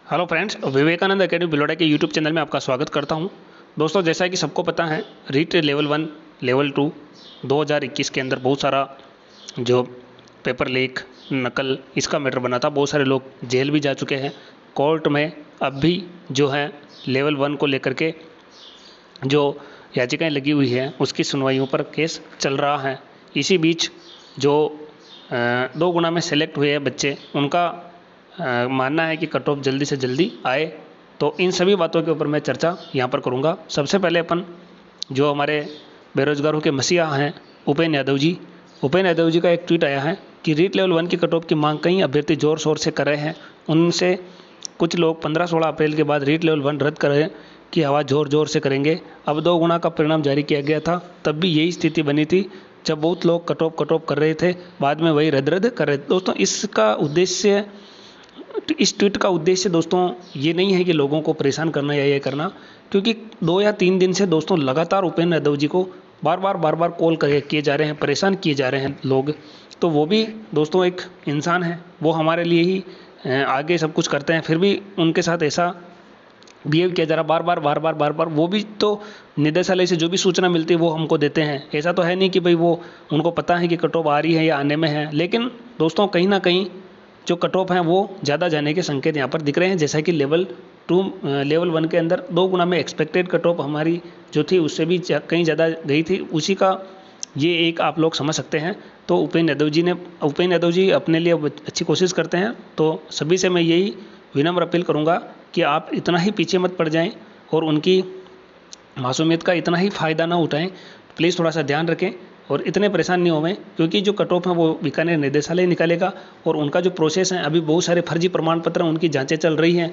Hello friends, Vivekananda academy बिलोड़ा के YouTube channel में आपका स्वागत करता हूं। दोस्तों, जैसा कि सबको पता है, रीट लेवल 1 लेवल 2 2021 के अंदर बहुत सारा जो पेपर लीक नकल इसका मैटर बना था। बहुत सारे लोग जेल भी जा चुके हैं। कोर्ट में अब भी जो है लेवल 1 को लेकर के जो याचिकाएं लगी हुई हैं उसकी सुनवाइयों पर केस चल रहा है। इसी बीच जो 2 गुना में सेलेक्ट हुए हैं बच्चे, उनका मानना है कि कट ऑफ जल्दी से जल्दी आए। तो इन सभी बातों के ऊपर मैं चर्चा यहाँ पर करूँगा। सबसे पहले अपन जो हमारे बेरोजगारों के मसीहा हैं उपेंद्र यादव जी का एक ट्वीट आया है कि रीट लेवल 1 की कट ऑफ की मांग कई अभ्यर्थी जोर शोर से कर रहे हैं। उनसे कुछ लोग 15-16 अप्रैल के बाद रीट लेवल 1 रद्द करें की आवाज़ जोर जोर से करेंगे। अब 2 गुना का परिणाम जारी किया गया था, तब भी यही स्थिति बनी थी जब बहुत लोग कट ऑफ कर रहे थे, बाद में वही रद्द कर रहे थे। दोस्तों, इस ट्वीट का उद्देश्य दोस्तों ये नहीं है कि लोगों को परेशान करना या ये करना, क्योंकि 2 या 3 दिन से दोस्तों लगातार उपेंद्र यादव जी को बार बार कॉल किए जा रहे हैं, परेशान किए जा रहे हैं लोग। तो वो भी दोस्तों एक इंसान है, वो हमारे लिए ही आगे सब कुछ करते हैं, फिर भी उनके साथ ऐसा बिहेव किया जा रहा बार बार। वो भी तो निदेशालय से जो भी सूचना मिलती है वो हमको देते हैं। ऐसा तो है नहीं कि भाई वो उनको पता है कि कट ऑफ आ रही है या आने में है। लेकिन दोस्तों कहीं ना कहीं जो कट ऑफ हैं वो ज़्यादा जाने के संकेत यहाँ पर दिख रहे हैं। जैसा कि लेवल 1 के अंदर 2 गुना में एक्सपेक्टेड कट ऑफ हमारी जो थी उससे भी कहीं ज़्यादा गई थी, उसी का ये एक आप लोग समझ सकते हैं। तो उपेंद्र यादव जी अपने लिए अच्छी कोशिश करते हैं। तो सभी से मैं यही विनम्र अपील करूँगा कि आप इतना ही पीछे मत पड़ जाएँ और उनकी मासूमियत का इतना ही फ़ायदा ना उठाएँ। प्लीज़ थोड़ा सा ध्यान रखें और इतने परेशान नहीं होवें, क्योंकि जो कट ऑफ है वो बीकानेर निदेशालय निकालेगा और उनका जो प्रोसेस है, अभी बहुत सारे फर्जी प्रमाण पत्र उनकी जांचें चल रही हैं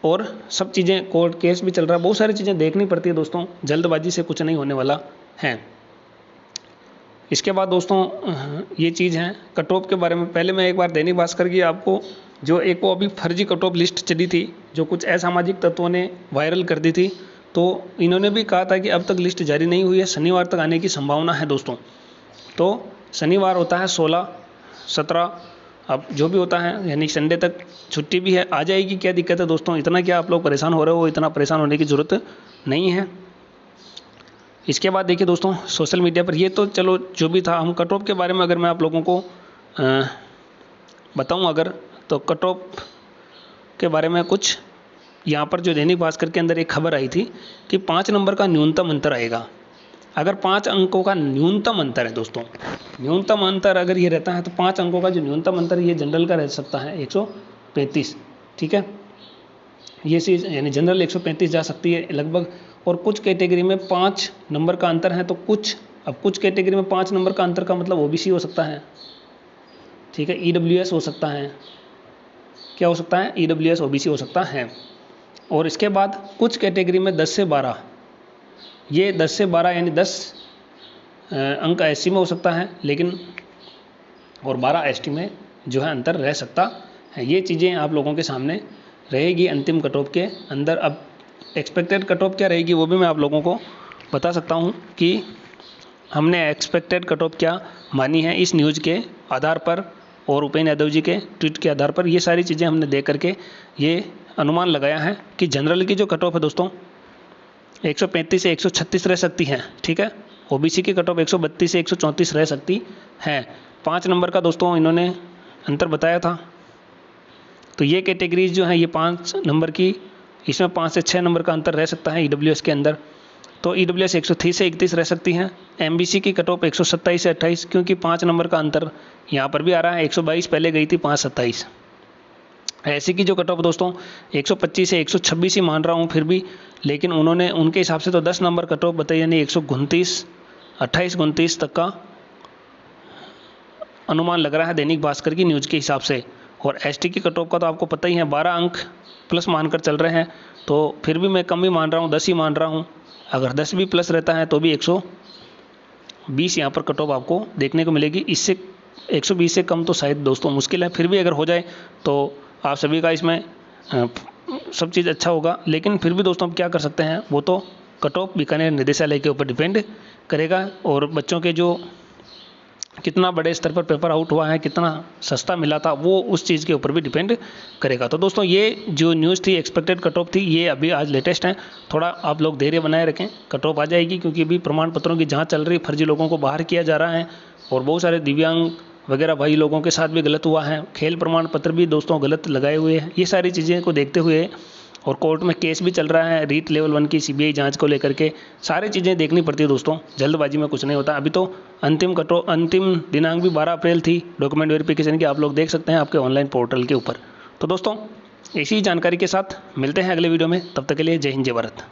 और सब चीज़ें कोर्ट केस भी चल रहा है, बहुत सारी चीज़ें देखनी पड़ती है दोस्तों। जल्दबाजी से कुछ नहीं होने वाला है। इसके बाद दोस्तों ये चीज़ है कट ऑफ के बारे में। पहले मैं एक बार दैनिक भास्कर की आपको जो एक वो अभी फर्जी कट ऑफ लिस्ट चली थी जो कुछ असामाजिक तत्वों ने वायरल कर दी थी, तो इन्होंने भी कहा था कि अब तक लिस्ट जारी नहीं हुई है, शनिवार तक आने की संभावना है दोस्तों। तो शनिवार होता है 16, 17, अब जो भी होता है, यानी संडे तक छुट्टी भी है, आ जाएगी। क्या दिक्कत है दोस्तों? इतना क्या आप लोग परेशान हो रहे हो? इतना परेशान होने की ज़रूरत नहीं है। इसके बाद देखिए दोस्तों, सोशल मीडिया पर ये तो चलो जो भी था, हम कट ऑफ के बारे में अगर मैं आप लोगों को बताऊँ अगर, तो कट ऑफ के बारे में कुछ यहाँ पर जो दैनिक भास्कर के अंदर एक खबर आई थी कि 5 नंबर का न्यूनतम अंतर आएगा। अगर 5 अंकों का न्यूनतम अंतर है दोस्तों, न्यूनतम अंतर अगर ये रहता है तो 5 अंकों का जो न्यूनतम अंतर ये जनरल का रह सकता है 135, ठीक है। ये चीज़ यानी जनरल 135 जा सकती है लगभग। और कुछ कैटेगरी में 5 नंबर का अंतर है, तो कुछ कैटेगरी में 5 नंबर का अंतर का मतलब ओबीसी हो सकता है, ठीक है, ईडब्ल्यूएस हो सकता है। क्या हो सकता है? ईडब्ल्यूएस ओबीसी हो सकता है। और इसके बाद कुछ कैटेगरी में 10 से 12, ये 10 से 12 यानी 10 अंक एससी में हो सकता है, लेकिन और 12 एसटी में जो है अंतर रह सकता है। ये चीज़ें आप लोगों के सामने रहेगी अंतिम कट ऑफ के अंदर। अब एक्सपेक्टेड कट ऑफ क्या रहेगी वो भी मैं आप लोगों को बता सकता हूँ कि हमने एक्सपेक्टेड कट ऑफ क्या मानी है इस न्यूज़ के आधार पर और उपेंद्र यादव जी के ट्वीट के आधार पर। ये सारी चीज़ें हमने देख करके ये अनुमान लगाया है कि जनरल की जो कट ऑफ है दोस्तों 135 से 136 रह सकती है, ठीक है। ओबीसी की कट ऑफ 132 से 134 रह सकती है। 5 नंबर का दोस्तों इन्होंने अंतर बताया था। तो ये कैटेगरीज जो हैं ये 5 नंबर की, इसमें 5 से 6 नंबर का अंतर रह सकता है ईडब्ल्यूएस के अंदर। तो ईडब्ल्यूएस 130 से 31 रह सकती हैं। एमबीसी की कट ऑफ 127 से 28, क्योंकि 5 नंबर का अंतर यहाँ पर भी आ रहा है। 122 पहले गई थी, 527। ऐसी की जो कट ऑफ दोस्तों 125 से 126 ही मान रहा हूँ फिर भी, लेकिन उन्होंने उनके हिसाब से तो 10 नंबर कट ऑफ बताई, यानी 129, 28-29 तक का अनुमान लग रहा है दैनिक भास्कर की न्यूज़ के हिसाब से। और एसटी की कट ऑफ का तो आपको पता ही है, 12 अंक प्लस मानकर चल रहे हैं, तो फिर भी मैं कम ही मान रहा हूँ, 10 ही मान रहा हूँ। अगर 10 भी प्लस रहता है तो भी 120 यहाँ पर कट ऑफ आपको देखने को मिलेगी। इससे 120 से कम तो शायद दोस्तों मुश्किल है, फिर भी अगर हो जाए तो आप सभी का इसमें सब चीज़ अच्छा होगा। लेकिन फिर भी दोस्तों आप क्या कर सकते हैं, वो तो कट ऑफ बीकानेर निदेशालय के ऊपर डिपेंड करेगा। और बच्चों के जो कितना बड़े स्तर पर पेपर आउट हुआ है, कितना सस्ता मिला था, वो उस चीज़ के ऊपर भी डिपेंड करेगा। तो दोस्तों ये जो न्यूज़ थी, एक्सपेक्टेड कट ऑफ थी, ये अभी आज लेटेस्ट है। थोड़ा आप लोग धैर्य बनाए रखें, कट ऑफ आ जाएगी, क्योंकि अभी प्रमाण पत्रों की जाँच चल रही, फर्जी लोगों को बाहर किया जा रहा है और बहुत सारे दिव्यांग वगैरह भाई लोगों के साथ भी गलत हुआ है। खेल प्रमाण पत्र भी दोस्तों गलत लगाए हुए हैं। ये सारी चीज़ें को देखते हुए और कोर्ट में केस भी चल रहा है रीट लेवल 1 की सीबीआई जांच को लेकर के, सारी चीज़ें देखनी पड़ती है दोस्तों। जल्दबाजी में कुछ नहीं होता। अभी तो अंतिम दिनांक भी 12 अप्रैल थी डॉक्यूमेंट वेरिफिकेशन की, आप लोग देख सकते हैं आपके ऑनलाइन पोर्टल के ऊपर। तो दोस्तों इसी जानकारी के साथ मिलते हैं अगले वीडियो में, तब तक के लिए जय हिंद जय भारत।